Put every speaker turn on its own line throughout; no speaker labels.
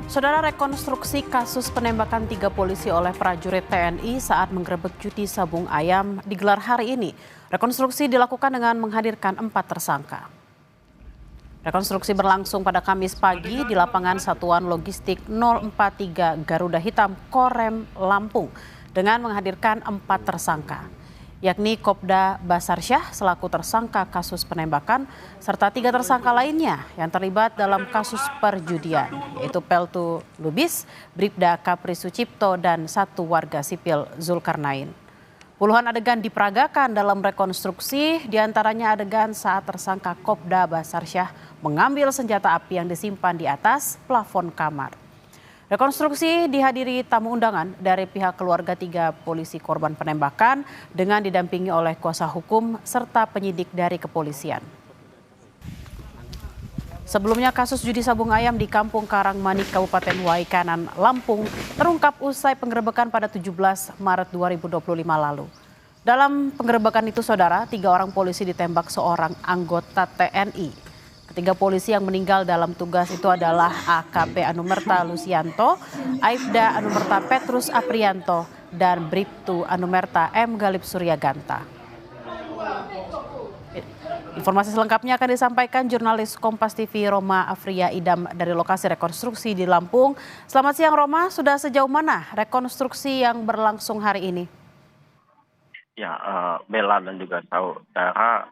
Saudara, rekonstruksi kasus penembakan 3 polisi oleh prajurit TNI saat menggerebek judi sabung ayam digelar hari ini. Rekonstruksi dilakukan dengan menghadirkan 4 tersangka. Rekonstruksi berlangsung pada Kamis pagi di lapangan Satuan Logistik 043 Garuda Hitam, Korem, Lampung dengan menghadirkan 4 tersangka, yakni Kopda Basarsyah selaku tersangka kasus penembakan, serta 3 tersangka lainnya yang terlibat dalam kasus perjudian, yaitu Peltu Lubis, Bribda Kapri Sucipto, dan 1 warga sipil Zulkarnain. Puluhan adegan diperagakan dalam rekonstruksi, diantaranya adegan saat tersangka Kopda Basarsyah mengambil senjata api yang disimpan di atas plafon kamar. Rekonstruksi dihadiri tamu undangan dari pihak keluarga 3 polisi korban penembakan dengan didampingi oleh kuasa hukum serta penyidik dari kepolisian. Sebelumnya kasus judi sabung ayam di Kampung Karangmanik, Kabupaten Waikanan, Lampung terungkap usai penggerebekan pada 17 Maret 2025 lalu. Dalam penggerebekan itu, saudara, 3 orang polisi ditembak seorang anggota TNI. Ketiga polisi yang meninggal dalam tugas itu adalah AKP Anumerta Lusianto, Aibda Anumerta Petrus Aprianto, dan Bribtu Anumerta M. Galip Suryaganta. Informasi selengkapnya akan disampaikan jurnalis Kompas TV Roma Afria Idam dari lokasi rekonstruksi di Lampung. Selamat siang Roma, sudah sejauh mana rekonstruksi yang berlangsung hari ini?
Ya, Bella dan juga saudara,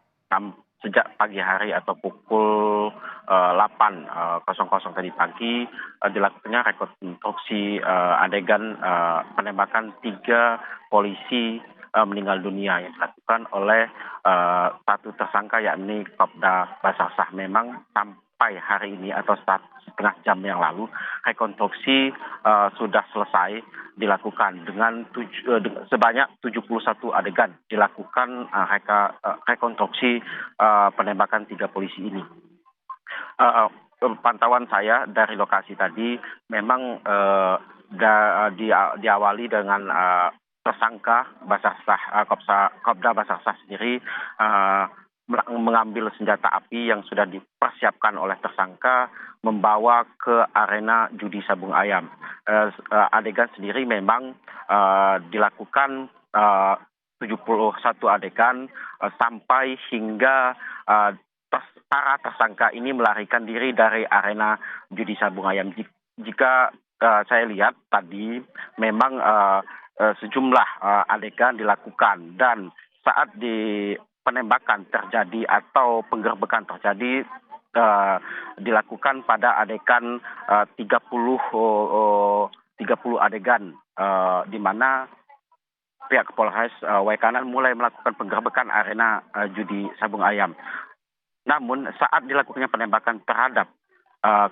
sejak pagi hari atau pukul 8.00 tadi pagi dilakukannya rekonstruksi adegan penembakan 3 polisi meninggal dunia yang dilakukan oleh 1 tersangka, yakni Kopda Basarsyah. Memang sampai hari ini atau setengah jam yang lalu rekonstruksi sudah selesai dilakukan dengan sebanyak 71 adegan dilakukan rekonstruksi penembakan 3 polisi ini. Pantauan saya dari lokasi tadi memang diawali dengan tersangka Kopda Basarsyah sendiri mengambil senjata api yang sudah dipersiapkan oleh tersangka membawa ke arena judi sabung ayam. Adegan sendiri memang dilakukan 71 adegan sampai hingga para tersangka ini melarikan diri dari arena judi sabung ayam. Jika saya lihat tadi memang sejumlah adegan dilakukan, dan saat di penembakan terjadi atau penggerbekan terjadi dilakukan pada adegan 30 adegan di mana pihak Polres Waikanan mulai melakukan penggerbekan arena judi sabung ayam. Namun saat dilakukannya penembakan terhadap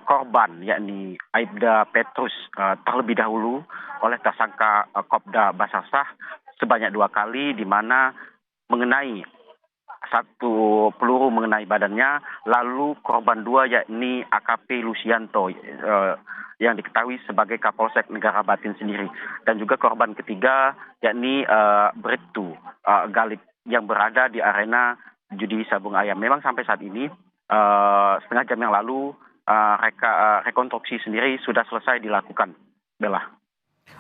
korban, yakni Aibda Petrus, terlebih dahulu oleh tersangka Kopda Basarsyah sebanyak 2 kali, di mana mengenai 1 peluru mengenai badannya, lalu korban 2 yakni AKP Lusianto yang diketahui sebagai Kapolsek Negara Batin sendiri, dan juga korban ketiga yakni Bribtu Galip yang berada di arena judi sabung ayam. Memang sampai saat ini setengah jam yang lalu rekonstruksi sendiri sudah selesai dilakukan, Bella.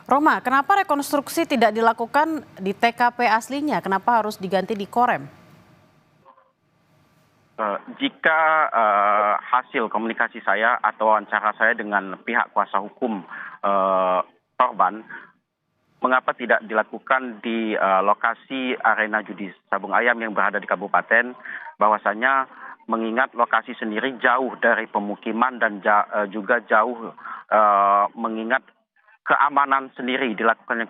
Roma, kenapa rekonstruksi tidak dilakukan di TKP aslinya? Kenapa harus diganti di Korem?
Jika hasil komunikasi saya atau wawancara saya dengan pihak kuasa hukum korban, mengapa tidak dilakukan di lokasi arena judi sabung ayam yang berada di kabupaten, bahwasanya mengingat lokasi sendiri jauh dari pemukiman dan juga jauh mengingat keamanan sendiri dilakukannya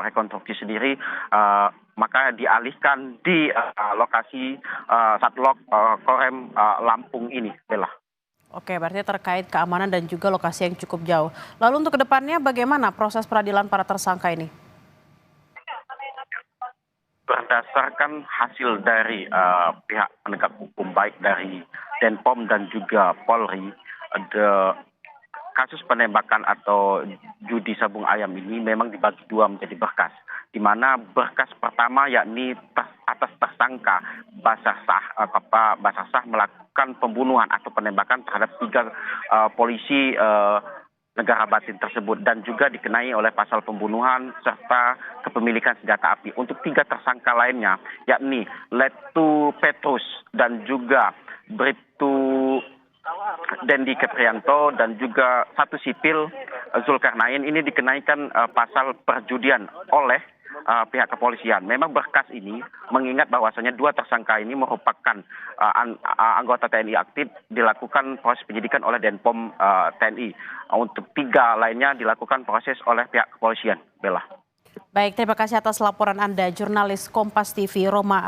rekonstruksi sendiri, maka dialihkan di lokasi Satlok Korem Lampung ini, Bella.
Oke, berarti terkait keamanan dan juga lokasi yang cukup jauh. Lalu untuk kedepannya bagaimana proses peradilan para tersangka ini?
Berdasarkan hasil dari pihak penegak hukum, baik dari Denpom dan juga Polri, kasus penembakan atau judi sabung ayam ini memang dibagi 2 menjadi berkas, di mana berkas pertama yakni atas tersangka Basarsyah melakukan pembunuhan atau penembakan terhadap 3 polisi negara batin tersebut dan juga dikenai oleh pasal pembunuhan serta kepemilikan senjata api. Untuk 3 tersangka lainnya, yakni Letu Petrus dan juga Bribtu Dendi Keprianto dan juga satu sipil Zulkarnain ini dikenaikan pasal perjudian oleh pihak kepolisian. Memang berkas ini mengingat bahwasanya 2 tersangka ini merupakan anggota TNI aktif, dilakukan proses penyidikan oleh Denpom TNI. Untuk 3 lainnya dilakukan proses oleh pihak kepolisian. Bella.
Baik, terima kasih atas laporan Anda, jurnalis Kompas TV Roma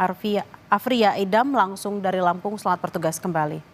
Afria Idam langsung dari Lampung. Selamat bertugas kembali.